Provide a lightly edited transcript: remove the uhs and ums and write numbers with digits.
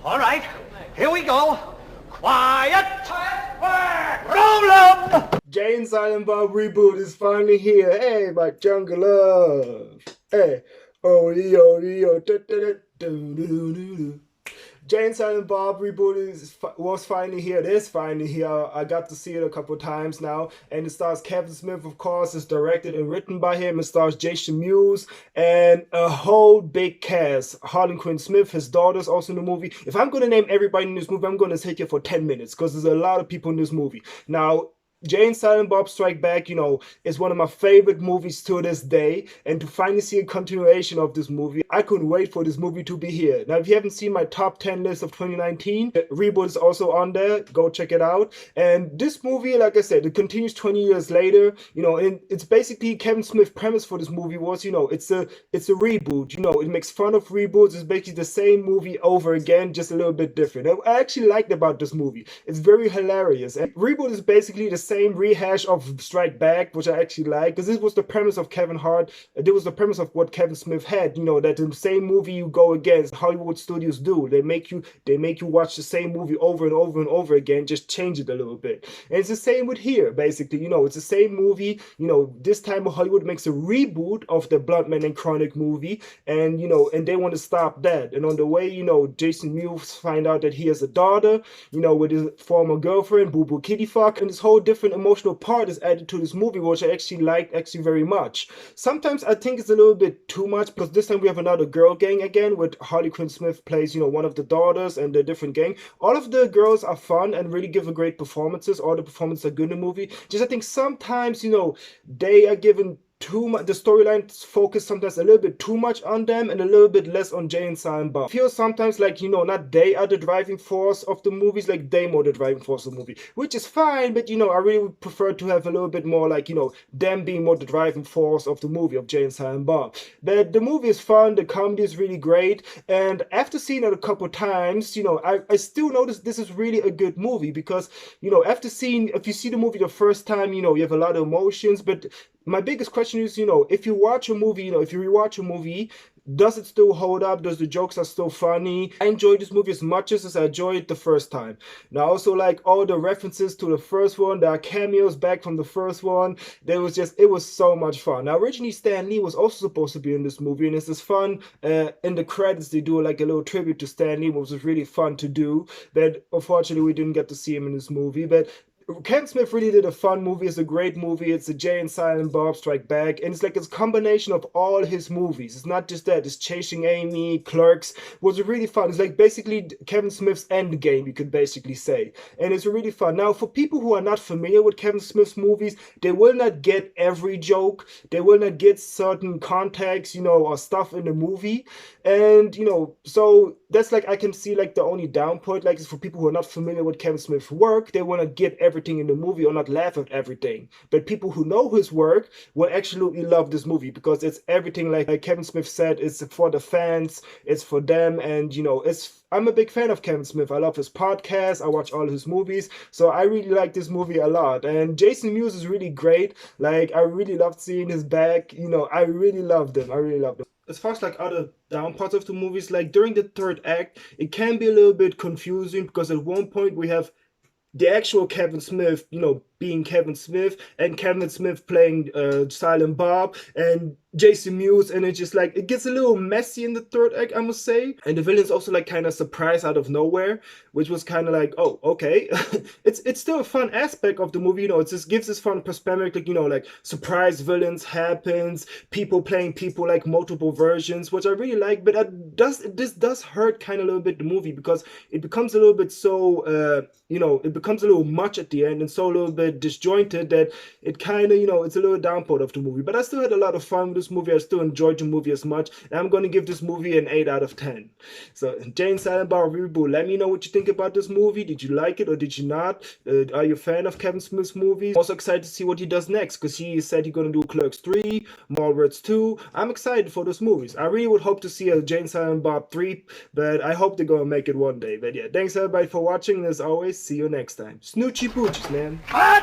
All right, here we go. Quiet! Roll 'em! Jay and Silent Bob Reboot is finally here. Hey, my jungle love. Hey, oh, Jay and Silent Bob Reboot was finally here. It is finally here. I got to see it a couple times now. And it stars Kevin Smith, of course. It's directed and written by him. It stars Jason Mewes and a whole big cast. Harley Quinn Smith, his daughter's also in the movie. If I'm going to name everybody in this movie, I'm going to take it for 10 minutes because there's a lot of people in this movie. Now, Jay and Silent Bob Strike Back, is one of my favorite movies to this day. And to finally see a continuation of this movie, I couldn't wait for this movie to be here. Now, if you haven't seen my top 10 list of 2019, Reboot is also on there. Go check it out. And this movie, like I said, it continues 20 years later. And it's basically Kevin Smith's premise for this movie was, it's a reboot. It makes fun of reboots. It's basically the same movie over again, just a little bit different. I actually liked about this movie. It's very hilarious. And Reboot is basically the same rehash of Strike Back, which I actually like, because this was the premise of Kevin Hart. This was the premise of what Kevin Smith had. That in the same movie you go against Hollywood studios do. They make you watch the same movie over and over and over again, just change it a little bit. And it's the same with here, basically. It's the same movie. This time Hollywood makes a reboot of the Blunt Man and Chronic movie, and and they want to stop that. And on the way, Jason Mewes find out that he has a daughter, with his former girlfriend, Boo Boo Kitty Fuck, and this whole different emotional part is added to this movie, which I actually liked very much. Sometimes I think it's a little bit too much, because this time we have another girl gang again, with Harley Quinn Smith plays, one of the daughters and the different gang. All of the girls are fun and really give a great performances. All the performances are good in the movie. Just I think sometimes, they are given too much. The storylines focus sometimes a little bit too much on them and a little bit less on Jay and Silent Bob. I feel sometimes like, not they are the driving force of the movies, like they more the driving force of the movie, which is fine, but I really would prefer to have a little bit more like, them being more the driving force of the movie of Jay and Silent Bob. But the movie is fun, the comedy is really great, and after seeing it a couple times, I still notice this is really a good movie, because, if you see the movie the first time, you have a lot of emotions, but my biggest question is, if you watch a movie, if you rewatch a movie, does it still hold up? Does the jokes are still funny? I enjoyed this movie as much as I enjoyed it the first time. Now, I also like all the references to the first one. There are cameos back from the first one. It was so much fun. Now, originally Stan Lee was also supposed to be in this movie, and it's just fun. In the credits, they do like a little tribute to Stan Lee, which was really fun to do. But unfortunately, we didn't get to see him in this movie. But Kevin Smith really did a fun movie. It's a great movie. It's a Jay and Silent Bob Strike Back. And it's like a combination of all his movies. It's not just that. It's Chasing Amy, Clerks. Was really fun. It's like basically Kevin Smith's Endgame, you could basically say. And it's really fun. Now, for people who are not familiar with Kevin Smith's movies, they will not get every joke. They will not get certain context, or stuff in the movie. And, so that's like, I can see like the only down point, like, is for people who are not familiar with Kevin Smith's work. They want to get everything in the movie or not laugh at everything. But people who know his work will absolutely love this movie, because it's everything like Kevin Smith said. It's for the fans, it's for them, and I'm a big fan of Kevin Smith. I love his podcast. I watch all his movies. So I really like this movie a lot. And Jason Mewes is really great. Like, I really loved seeing his back. I really loved him. As far as like other down parts of the movies, like during the third act, it can be a little bit confusing, because at one point we have the actual Kevin Smith, being Kevin Smith, and Kevin Smith playing Silent Bob, and Jason Mewes, and it's just like, it gets a little messy in the third act, I must say. And the villain's also like kind of surprised out of nowhere, which was kind of like, oh, okay. it's still a fun aspect of the movie, it just gives this fun perspective, like, like surprise villains happens, people playing people like multiple versions, which I really like. But this does hurt kind of a little bit the movie, because it becomes a little bit so, it becomes a little much at the end, and so a little bit disjointed, that it kind of, it's a little downput of the movie. But I still had a lot of fun with this movie. I still enjoyed the movie as much, and I'm going to give this movie an 8 out of 10. So, Jay and Silent Bob Reboot, let me know what you think about this movie. Did you like it or did you not? Are you a fan of Kevin Smith's movies? Also excited to see what he does next, because he said he's going to do Clerks 3, Mallrats 2. I'm excited for those movies. I really would hope to see a Jay and Silent Bob 3, but I hope they're going to make it one day. But yeah, thanks everybody for watching, and as always, see you next time. Snoochie pooches, man. What?